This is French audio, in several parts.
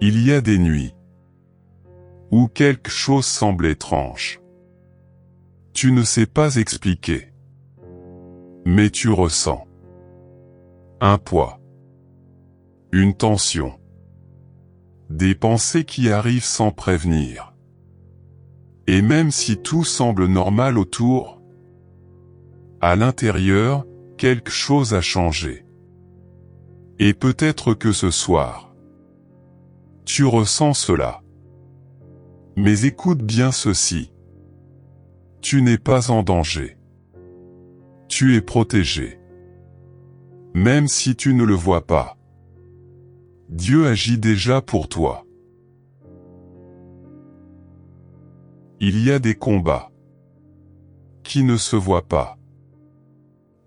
Il y a des nuits où quelque chose semble étrange. Tu ne sais pas expliquer, mais tu ressens un poids, une tension, des pensées qui arrivent sans prévenir. Et même si tout semble normal autour, à l'intérieur, quelque chose a changé. Et peut-être que ce soir, tu ressens cela. Mais écoute bien ceci. Tu n'es pas en danger. Tu es protégé. Même si tu ne le vois pas. Dieu agit déjà pour toi. Il y a des combats qui ne se voient pas.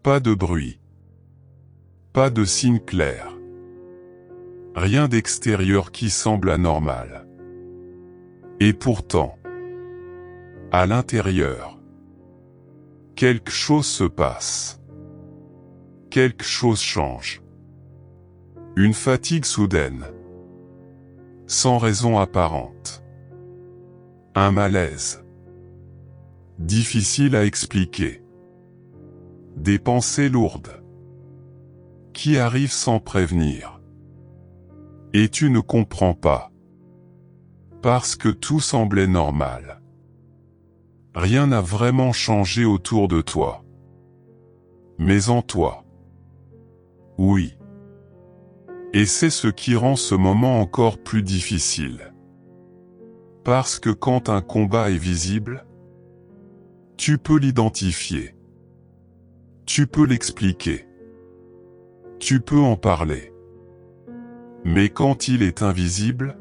Pas de bruit. Pas de signe clair. Rien d'extérieur qui semble anormal. Et pourtant, à l'intérieur, quelque chose se passe. Quelque chose change. Une fatigue soudaine. Sans raison apparente. Un malaise. Difficile à expliquer. Des pensées lourdes. Qui arrivent sans prévenir. Et tu ne comprends pas. Parce que tout semblait normal. Rien n'a vraiment changé autour de toi. Mais en toi. Oui. Et c'est ce qui rend ce moment encore plus difficile. Parce que quand un combat est visible, tu peux l'identifier. Tu peux l'expliquer. Tu peux en parler. Mais quand il est invisible,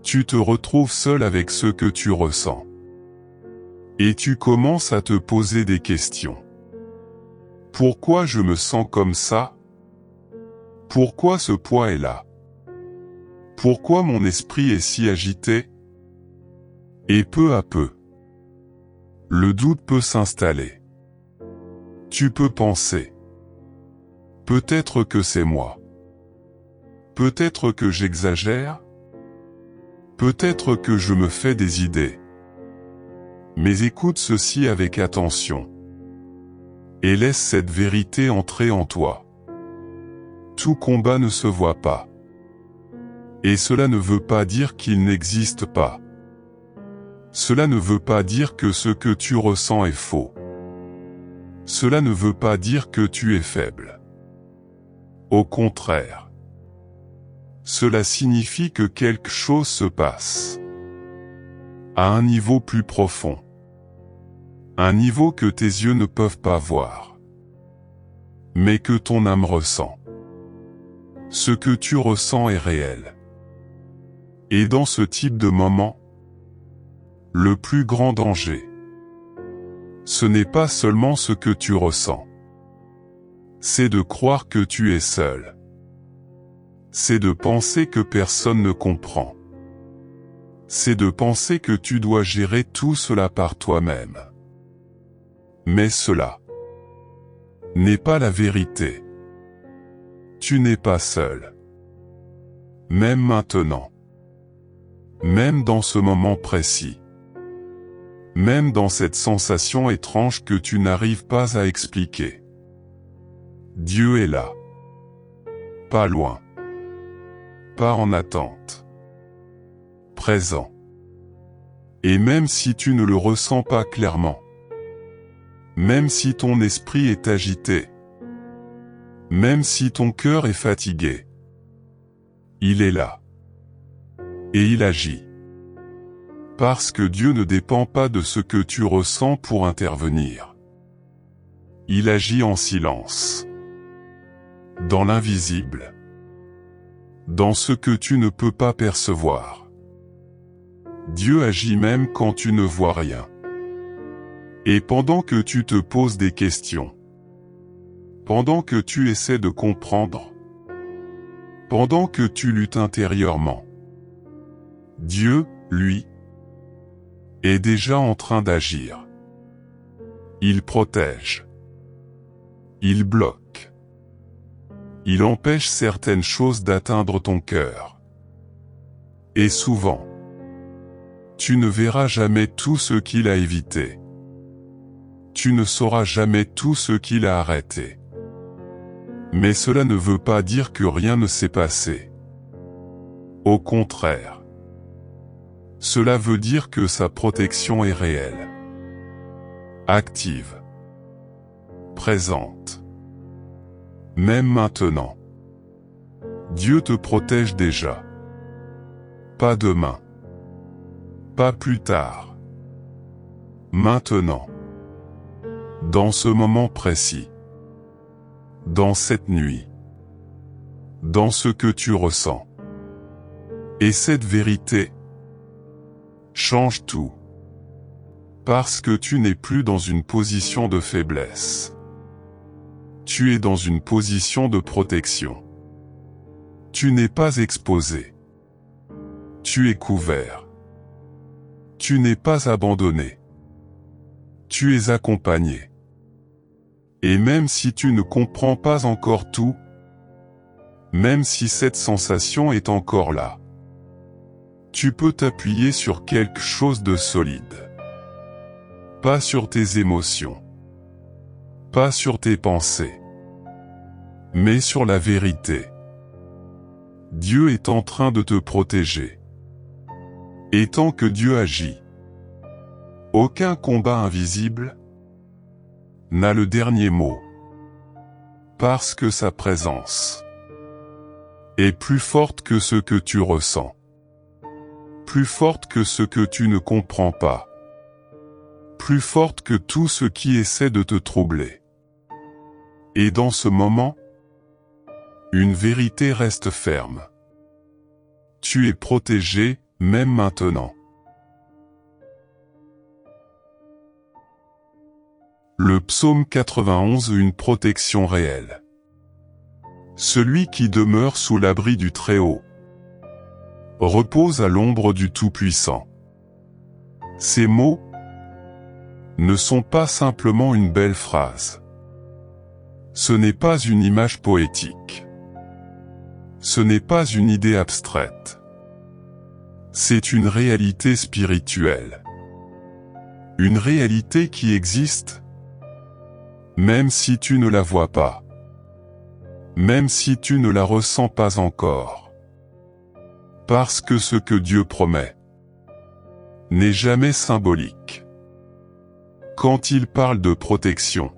tu te retrouves seul avec ce que tu ressens. Et tu commences à te poser des questions. Pourquoi je me sens comme ça? Pourquoi ce poids est là? Pourquoi mon esprit est si agité? Et peu à peu, le doute peut s'installer. Tu peux penser. Peut-être que c'est moi. Peut-être que j'exagère. Peut-être que je me fais des idées. Mais écoute ceci avec attention. Et laisse cette vérité entrer en toi. Tout combat ne se voit pas. Et cela ne veut pas dire qu'il n'existe pas. Cela ne veut pas dire que ce que tu ressens est faux. Cela ne veut pas dire que tu es faible. Au contraire. Cela signifie que quelque chose se passe. À un niveau plus profond. Un niveau que tes yeux ne peuvent pas voir. Mais que ton âme ressent. Ce que tu ressens est réel. Et dans ce type de moment, le plus grand danger, ce n'est pas seulement ce que tu ressens. C'est de croire que tu es seul. C'est de penser que personne ne comprend. C'est de penser que tu dois gérer tout cela par toi-même. Mais cela n'est pas la vérité. Tu n'es pas seul. Même maintenant. Même dans ce moment précis. Même dans cette sensation étrange que tu n'arrives pas à expliquer. Dieu est là. Pas loin. Pas en attente. Présent. Et même si tu ne le ressens pas clairement, même si ton esprit est agité, même si ton cœur est fatigué, il est là. Et il agit. Parce que Dieu ne dépend pas de ce que tu ressens pour intervenir. Il agit en silence. Dans l'invisible. Dans ce que tu ne peux pas percevoir. Dieu agit même quand tu ne vois rien. Et pendant que tu te poses des questions, pendant que tu essaies de comprendre, pendant que tu luttes intérieurement, Dieu, lui, est déjà en train d'agir. Il protège. Il bloque. Il empêche certaines choses d'atteindre ton cœur. Et souvent, tu ne verras jamais tout ce qu'il a évité. Tu ne sauras jamais tout ce qu'il a arrêté. Mais cela ne veut pas dire que rien ne s'est passé. Au contraire. Cela veut dire que sa protection est réelle. Active. Présente. Même maintenant. Dieu te protège déjà. Pas demain. Pas plus tard. Maintenant. Dans ce moment précis. Dans cette nuit. Dans ce que tu ressens. Et cette vérité change tout. Parce que tu n'es plus dans une position de faiblesse. Tu es dans une position de protection. Tu n'es pas exposé. Tu es couvert. Tu n'es pas abandonné. Tu es accompagné. Et même si tu ne comprends pas encore tout, même si cette sensation est encore là, tu peux t'appuyer sur quelque chose de solide. Pas sur tes émotions. Pas sur tes pensées. Mais sur la vérité. Dieu est en train de te protéger. Et tant que Dieu agit, aucun combat invisible n'a le dernier mot. Parce que sa présence est plus forte que ce que tu ressens. Plus forte que ce que tu ne comprends pas. Plus forte que tout ce qui essaie de te troubler. Et dans ce moment, une vérité reste ferme. Tu es protégé, même maintenant. Le psaume 91, une protection réelle. Celui qui demeure sous l'abri du Très-Haut repose à l'ombre du Tout-Puissant. Ces mots ne sont pas simplement une belle phrase. Ce n'est pas une image poétique. Ce n'est pas une idée abstraite. C'est une réalité spirituelle. Une réalité qui existe, même si tu ne la vois pas. Même si tu ne la ressens pas encore. Parce que ce que Dieu promet n'est jamais symbolique. Quand il parle de protection,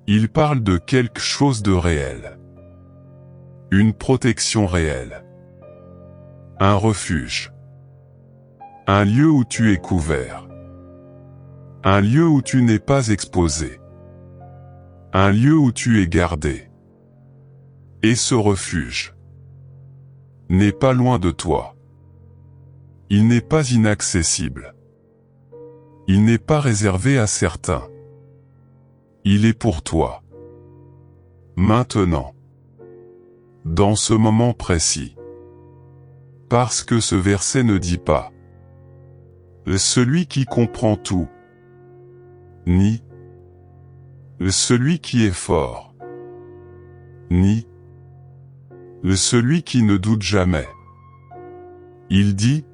il parle de quelque chose de réel. Une protection réelle. Un refuge. Un lieu où tu es couvert. Un lieu où tu n'es pas exposé. Un lieu où tu es gardé. Et ce refuge n'est pas loin de toi. Il n'est pas inaccessible. Il n'est pas réservé à certains. Il est pour toi. Maintenant. Dans ce moment précis. Parce que ce verset ne dit pas celui qui comprend tout, ni celui qui est fort, ni celui qui ne doute jamais. Il dit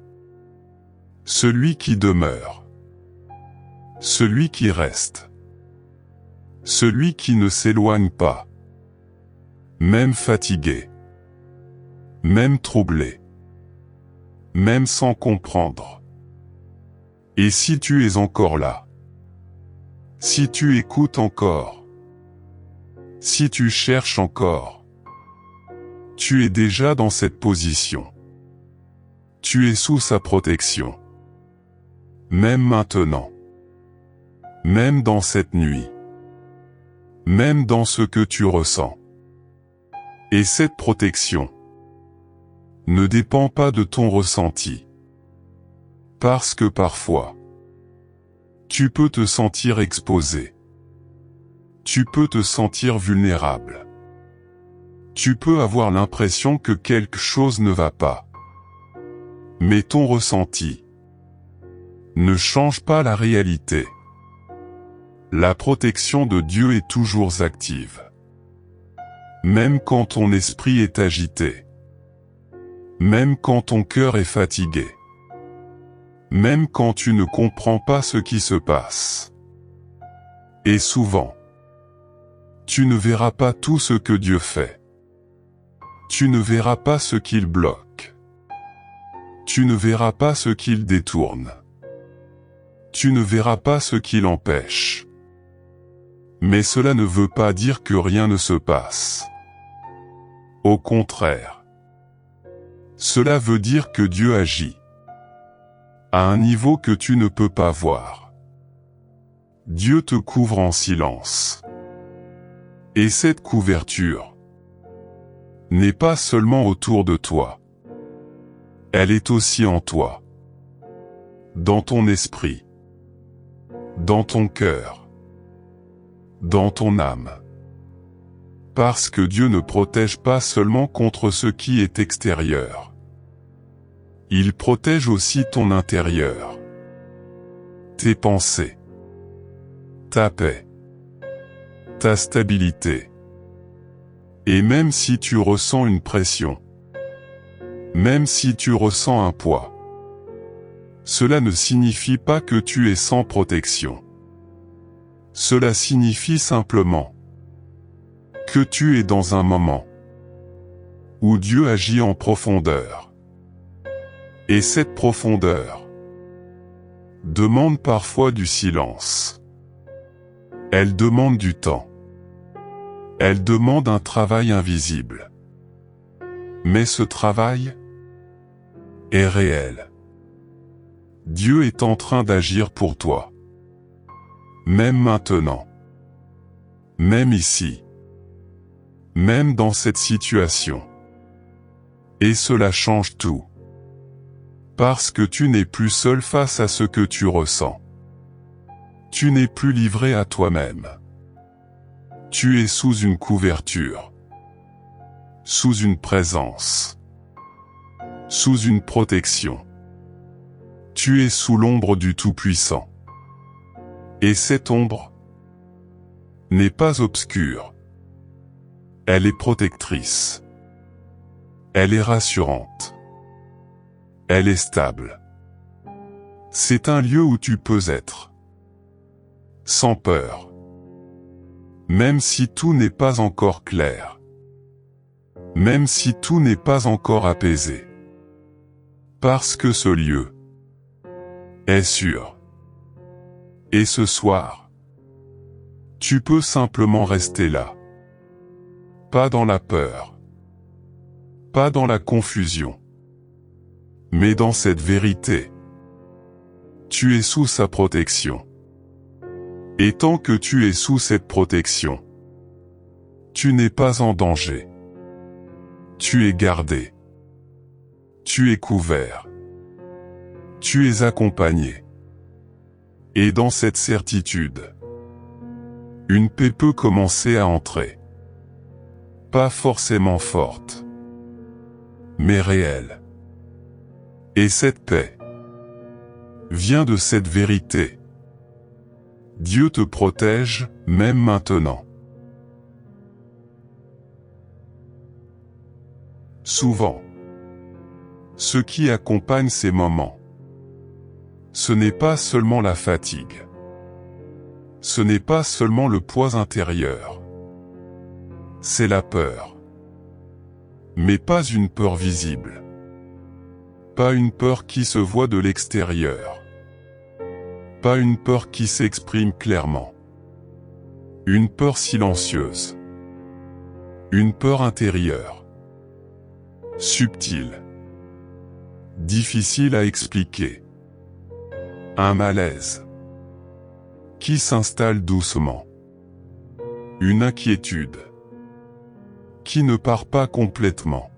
celui qui demeure, celui qui reste, celui qui ne s'éloigne pas, même fatigué, même troublé, même sans comprendre. Et si tu es encore là, si tu écoutes encore, si tu cherches encore, tu es déjà dans cette position. Tu es sous sa protection. Même maintenant. Même dans cette nuit. Même dans ce que tu ressens. Et cette protection ne dépend pas de ton ressenti. Parce que parfois, tu peux te sentir exposé. Tu peux te sentir vulnérable. Tu peux avoir l'impression que quelque chose ne va pas. Mais ton ressenti ne change pas la réalité. La protection de Dieu est toujours active. Même quand ton esprit est agité. Même quand ton cœur est fatigué. Même quand tu ne comprends pas ce qui se passe. Et souvent, tu ne verras pas tout ce que Dieu fait. Tu ne verras pas ce qu'il bloque. Tu ne verras pas ce qu'il détourne. Tu ne verras pas ce qu'il empêche. Mais cela ne veut pas dire que rien ne se passe. Au contraire. Cela veut dire que Dieu agit. À un niveau que tu ne peux pas voir. Dieu te couvre en silence. Et cette couverture n'est pas seulement autour de toi. Elle est aussi en toi. Dans ton esprit. Dans ton cœur. Dans ton âme. Parce que Dieu ne protège pas seulement contre ce qui est extérieur. Il protège aussi ton intérieur. Tes pensées. Ta paix. Ta stabilité. Et même si tu ressens une pression, même si tu ressens un poids, cela ne signifie pas que tu es sans protection. Cela signifie simplement que tu es dans un moment où Dieu agit en profondeur. Et cette profondeur demande parfois du silence. Elle demande du temps. Elle demande un travail invisible. Mais ce travail est réel. Dieu est en train d'agir pour toi. Même maintenant. Même ici. Même dans cette situation. Et cela change tout. Parce que tu n'es plus seul face à ce que tu ressens. Tu n'es plus livré à toi-même. Tu es sous une couverture. Sous une présence. Sous une protection. Tu es sous l'ombre du Tout-Puissant. Et cette ombre n'est pas obscure. Elle est protectrice. Elle est rassurante. Elle est stable. C'est un lieu où tu peux être. Sans peur. Même si tout n'est pas encore clair. Même si tout n'est pas encore apaisé. Parce que ce lieu est sûr. Et ce soir, tu peux simplement rester là. Pas dans la peur. Pas dans la confusion. Mais dans cette vérité. Tu es sous sa protection. Et tant que tu es sous cette protection, tu n'es pas en danger. Tu es gardé. Tu es couvert. Tu es accompagné. Et dans cette certitude, une paix peut commencer à entrer. Pas forcément forte, mais réelle. Et cette paix vient de cette vérité. Dieu te protège, même maintenant. Souvent, ce qui accompagne ces moments, ce n'est pas seulement la fatigue. Ce n'est pas seulement le poids intérieur. C'est la peur. Mais pas une peur visible. Pas une peur qui se voit de l'extérieur. Pas une peur qui s'exprime clairement. Une peur silencieuse. Une peur intérieure. Subtile. Difficile à expliquer. Un malaise qui s'installe doucement. Une inquiétude qui ne part pas complètement.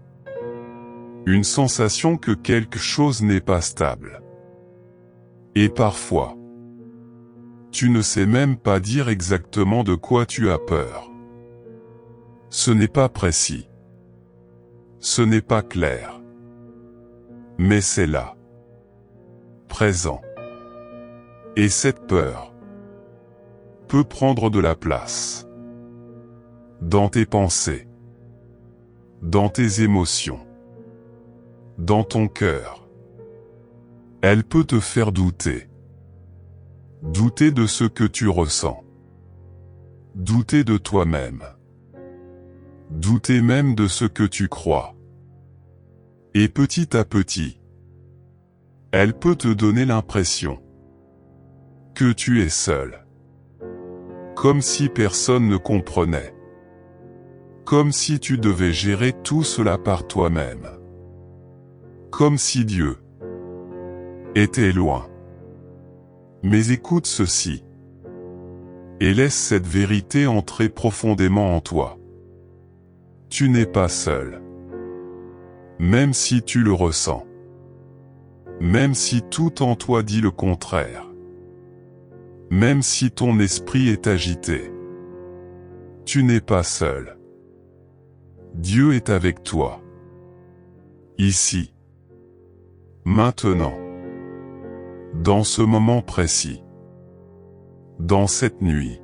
Une sensation que quelque chose n'est pas stable. Et parfois, tu ne sais même pas dire exactement de quoi tu as peur. Ce n'est pas précis. Ce n'est pas clair. Mais c'est là. Présent. Et cette peur peut prendre de la place. Dans tes pensées. Dans tes émotions. dans ton cœur. Elle peut te faire douter. Douter de ce que tu ressens. Douter de toi-même. Douter même de ce que tu crois. Et petit à petit, elle peut te donner l'impression que tu es seul. Comme si personne ne comprenait. Comme si tu devais gérer tout cela par toi-même. Comme si Dieu était loin. Mais écoute ceci. Et laisse cette vérité entrer profondément en toi. Tu n'es pas seul. Même si tu le ressens. Même si tout en toi dit le contraire. Même si ton esprit est agité. Tu n'es pas seul. Dieu est avec toi. Ici. Maintenant. Dans ce moment précis. Dans cette nuit.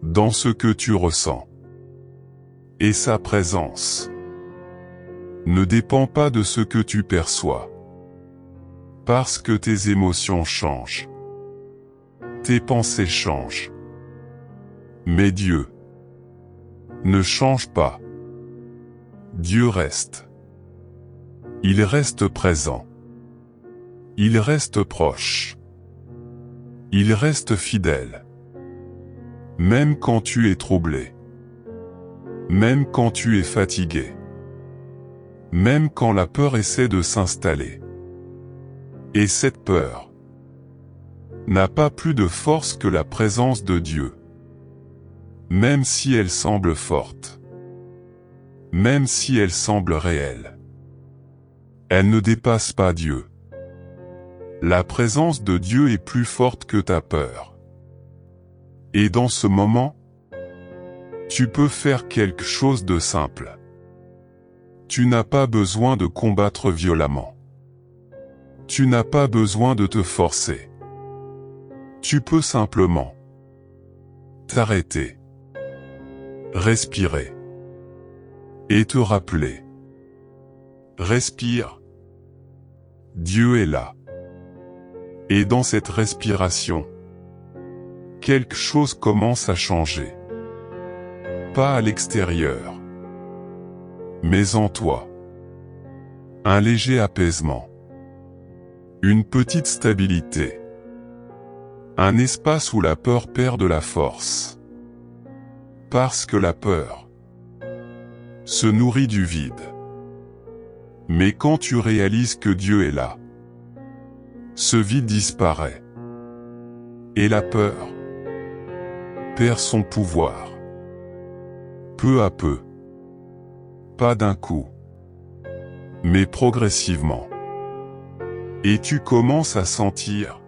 Dans ce que tu ressens. Et sa présence ne dépend pas de ce que tu perçois. Parce que tes émotions changent. Tes pensées changent. Mais Dieu ne change pas. Dieu reste. Il reste présent. Il reste proche. Il reste fidèle. Même quand tu es troublé. Même quand tu es fatigué. Même quand la peur essaie de s'installer. Et cette peur n'a pas plus de force que la présence de Dieu. Même si elle semble forte. Même si elle semble réelle. Elle ne dépasse pas Dieu. La présence de Dieu est plus forte que ta peur. Et dans ce moment, tu peux faire quelque chose de simple. Tu n'as pas besoin de combattre violemment. Tu n'as pas besoin de te forcer. Tu peux simplement t'arrêter, respirer et te rappeler. Respire. Dieu est là. Et dans cette respiration, quelque chose commence à changer. Pas à l'extérieur, mais en toi. Un léger apaisement. Une petite stabilité. Un espace où la peur perd de la force. Parce que la peur se nourrit du vide. Mais quand tu réalises que Dieu est là, ce vide disparaît. Et la peur perd son pouvoir. Peu à peu. Pas d'un coup. Mais progressivement. Et tu commences à sentir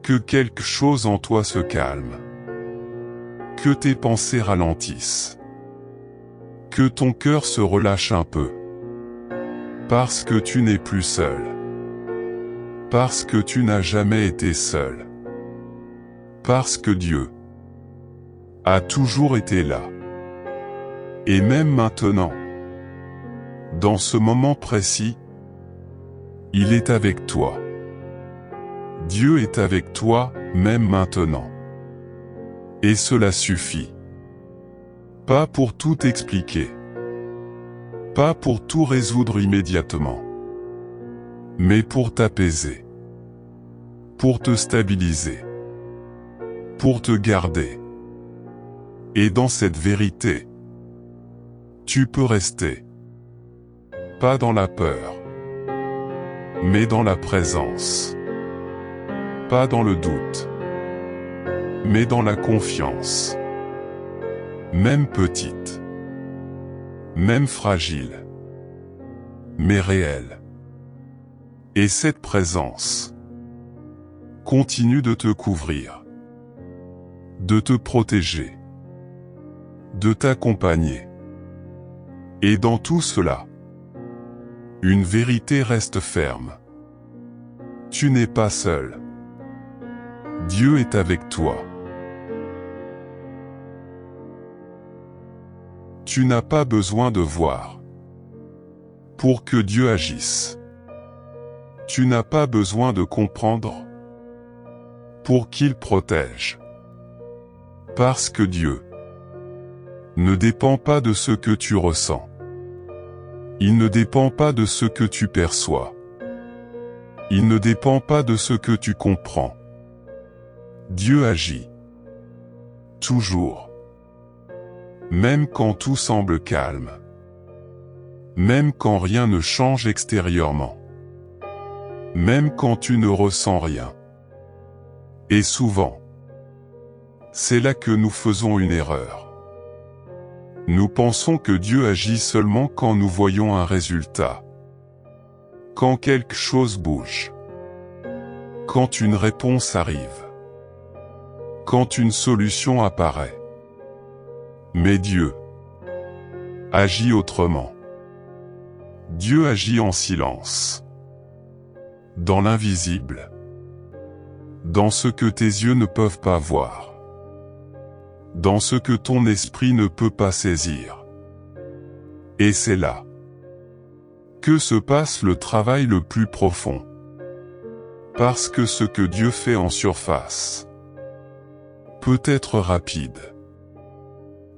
que quelque chose en toi se calme. Que tes pensées ralentissent. Que ton cœur se relâche un peu. Parce que tu n'es plus seul. Parce que tu n'as jamais été seul. Parce que Dieu a toujours été là. Et même maintenant, dans ce moment précis, il est avec toi. Dieu est avec toi, même maintenant. Et cela suffit. Pas pour tout expliquer. Pas pour tout résoudre immédiatement. Mais pour t'apaiser. Pour te stabiliser. Pour te garder. Et dans cette vérité, tu peux rester. Pas dans la peur. Mais dans la présence. Pas dans le doute. Mais dans la confiance. Même petite. Même fragile. Mais réelle. Et cette présence continue de te couvrir. De te protéger. De t'accompagner. Et dans tout cela, une vérité reste ferme. Tu n'es pas seul. Dieu est avec toi. Tu n'as pas besoin de voir pour que Dieu agisse. Tu n'as pas besoin de comprendre pour qu'il protège. Parce que Dieu ne dépend pas de ce que tu ressens. Il ne dépend pas de ce que tu perçois. Il ne dépend pas de ce que tu comprends. Dieu agit. Toujours. Même quand tout semble calme. Même quand rien ne change extérieurement. Même quand tu ne ressens rien. Et souvent, c'est là que nous faisons une erreur. Nous pensons que Dieu agit seulement quand nous voyons un résultat. Quand quelque chose bouge. Quand une réponse arrive. Quand une solution apparaît. Mais Dieu agit autrement. Dieu agit en silence. Dans l'invisible. Dans ce que tes yeux ne peuvent pas voir. Dans ce que ton esprit ne peut pas saisir. Et c'est là que se passe le travail le plus profond. Parce que ce que Dieu fait en surface peut être rapide.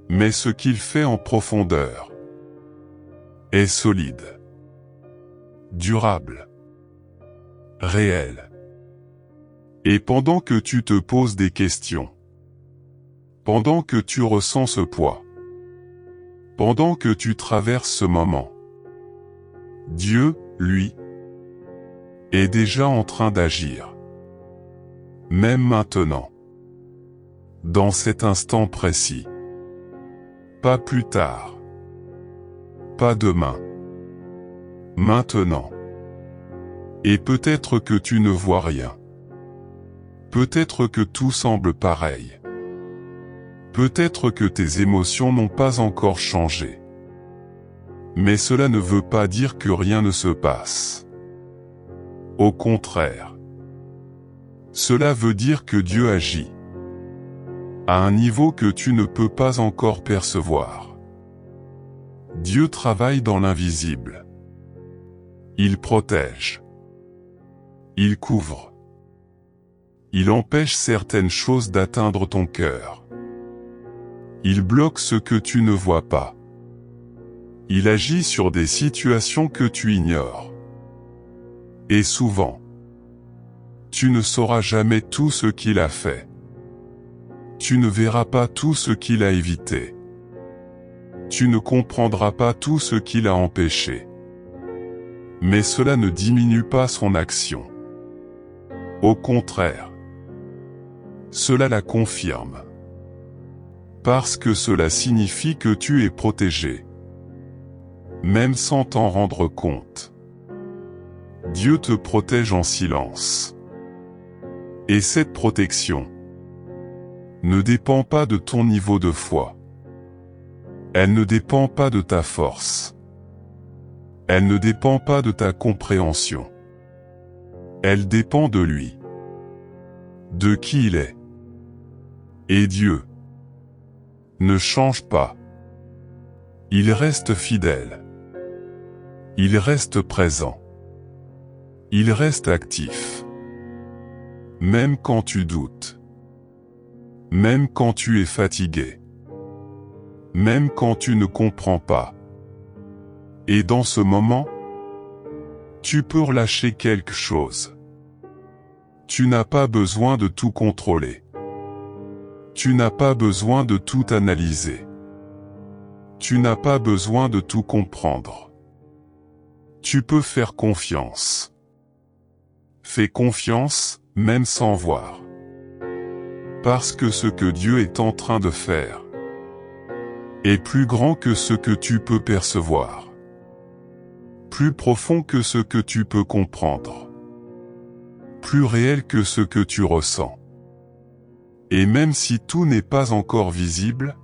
Mais ce qu'il fait en profondeur est solide, durable, réel. Et pendant que tu te poses des questions, pendant que tu ressens ce poids, pendant que tu traverses ce moment, Dieu, lui, est déjà en train d'agir. Même maintenant. Dans cet instant précis. Pas plus tard. Pas demain. Maintenant. Et peut-être que tu ne vois rien. Peut-être que tout semble pareil. Peut-être que tes émotions n'ont pas encore changé. Mais cela ne veut pas dire que rien ne se passe. Au contraire. Cela veut dire que Dieu agit. À un niveau que tu ne peux pas encore percevoir. Dieu travaille dans l'invisible. Il protège. Il couvre. Il empêche certaines choses d'atteindre ton cœur. Il bloque ce que tu ne vois pas. Il agit sur des situations que tu ignores. Et souvent, tu ne sauras jamais tout ce qu'il a fait. Tu ne verras pas tout ce qu'il a évité. Tu ne comprendras pas tout ce qu'il a empêché. Mais cela ne diminue pas son action. Au contraire, cela la confirme. Parce que cela signifie que tu es protégé. Même sans t'en rendre compte. Dieu te protège en silence. Et cette protection ne dépend pas de ton niveau de foi. Elle ne dépend pas de ta force. Elle ne dépend pas de ta compréhension. Elle dépend de lui. De qui il est. Et Dieu ne change pas. Il reste fidèle. Il reste présent. Il reste actif. Même quand tu doutes. Même quand tu es fatigué. Même quand tu ne comprends pas. Et dans ce moment, tu peux relâcher quelque chose. Tu n'as pas besoin de tout contrôler. Tu n'as pas besoin de tout analyser. Tu n'as pas besoin de tout comprendre. Tu peux faire confiance. Fais confiance, même sans voir. Parce que ce que Dieu est en train de faire est plus grand que ce que tu peux percevoir. Plus profond que ce que tu peux comprendre. Plus réel que ce que tu ressens. Et même si tout n'est pas encore visible,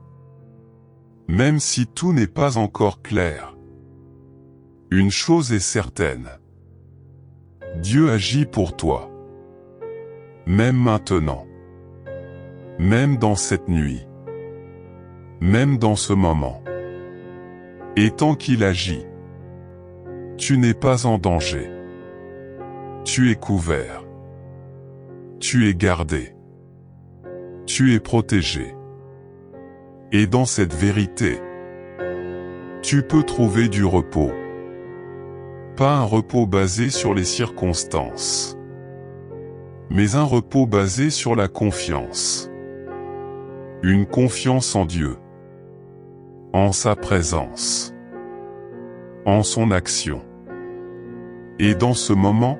même si tout n'est pas encore clair, une chose est certaine. Dieu agit pour toi. Même maintenant. Même dans cette nuit. Même dans ce moment. Et tant qu'il agit, Tu n'es pas en danger. Tu es couvert. Tu es gardé. Tu es protégé. Et dans cette vérité, tu peux trouver du repos. Pas un repos basé sur les circonstances, mais un repos basé sur la confiance. Une confiance en Dieu, en sa présence, en son action. Et dans ce moment,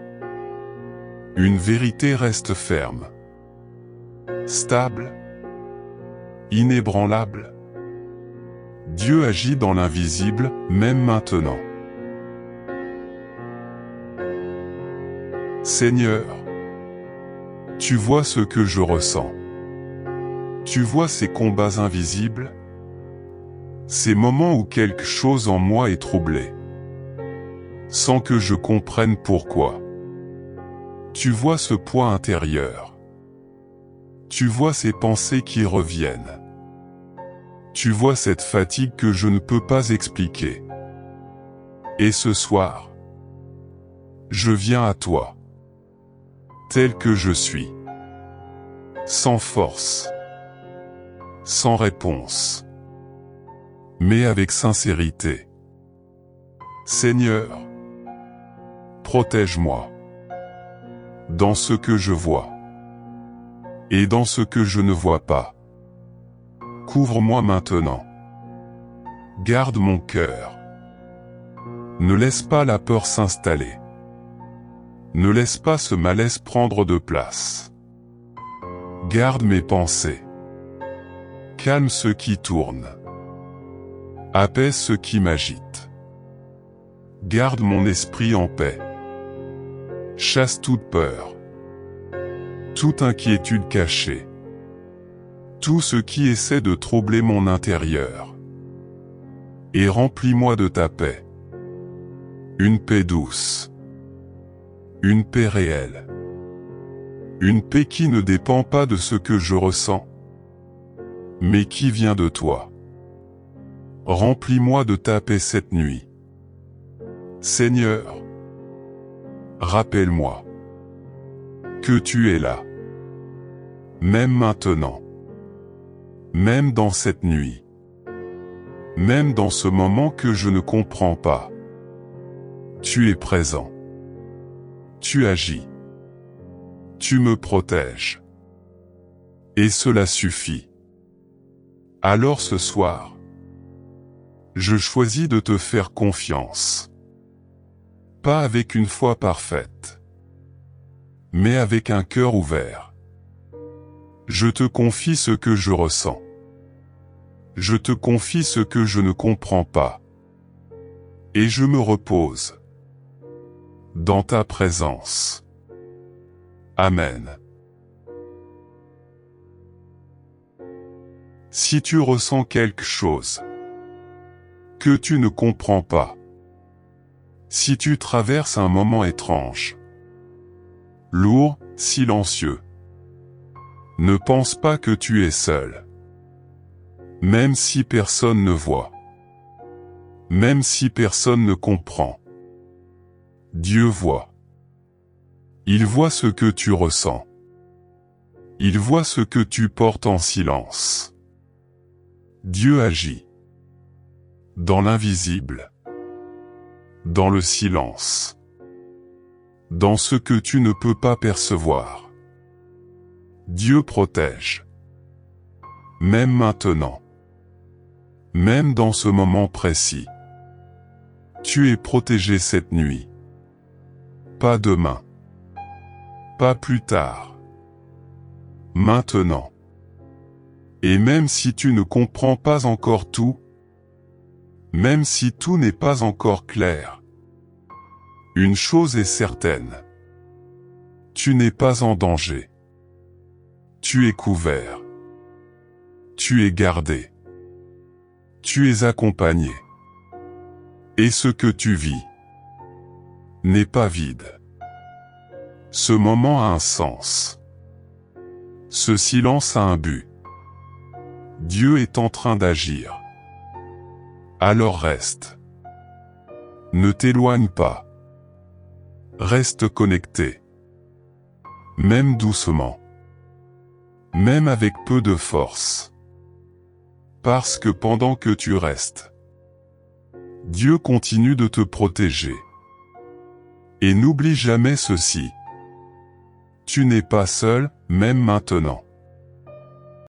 une vérité reste ferme, stable, inébranlable. Dieu agit dans l'invisible, même maintenant. Seigneur, tu vois ce que je ressens. Tu vois ces combats invisibles, ces moments où quelque chose en moi est troublé, sans que je comprenne pourquoi. Tu vois ce poids intérieur. Tu vois ces pensées qui reviennent. Tu vois cette fatigue que je ne peux pas expliquer. Et ce soir, je viens à toi, tel que je suis, sans force, sans réponse, mais avec sincérité. Seigneur, protège-moi dans ce que je vois et dans ce que je ne vois pas. Couvre-moi maintenant. Garde mon cœur. Ne laisse pas la peur s'installer. Ne laisse pas ce malaise prendre de place. Garde mes pensées. Calme ce qui tourne. Apaise ce qui m'agite. Garde mon esprit en paix. Chasse toute peur, toute inquiétude cachée, tout ce qui essaie de troubler mon intérieur. Et remplis-moi de ta paix. Une paix douce. Une paix réelle. Une paix qui ne dépend pas de ce que je ressens, mais qui vient de toi. Remplis-moi de ta paix cette nuit. Seigneur, rappelle-moi que tu es là, même maintenant, même dans cette nuit, même dans ce moment que je ne comprends pas. Tu es présent. Tu agis. Tu me protèges. Et cela suffit. Alors ce soir, je choisis de te faire confiance. Pas avec une foi parfaite, mais avec un cœur ouvert. Je te confie ce que je ressens. Je te confie ce que je ne comprends pas. Et je me repose dans ta présence. Amen. Si tu ressens quelque chose que tu ne comprends pas, si tu traverses un moment étrange, lourd, silencieux, ne pense pas que tu es seul. Même si personne ne voit, même si personne ne comprend, Dieu voit. Il voit ce que tu ressens. Il voit ce que tu portes en silence. Dieu agit dans l'invisible, dans le silence, dans ce que tu ne peux pas percevoir. Dieu protège, même maintenant, même dans ce moment précis. Tu es protégé cette nuit. Pas demain, pas plus tard, maintenant. Et même si tu ne comprends pas encore tout, même si tout n'est pas encore clair, une chose est certaine. Tu n'es pas en danger. Tu es couvert. Tu es gardé. Tu es accompagné. Et ce que tu vis n'est pas vide. Ce moment a un sens. Ce silence a un but. Dieu est en train d'agir. Alors reste. Ne t'éloigne pas. Reste connecté. Même doucement. Même avec peu de force. Parce que pendant que tu restes, Dieu continue de te protéger. Et n'oublie jamais ceci. Tu n'es pas seul, même maintenant.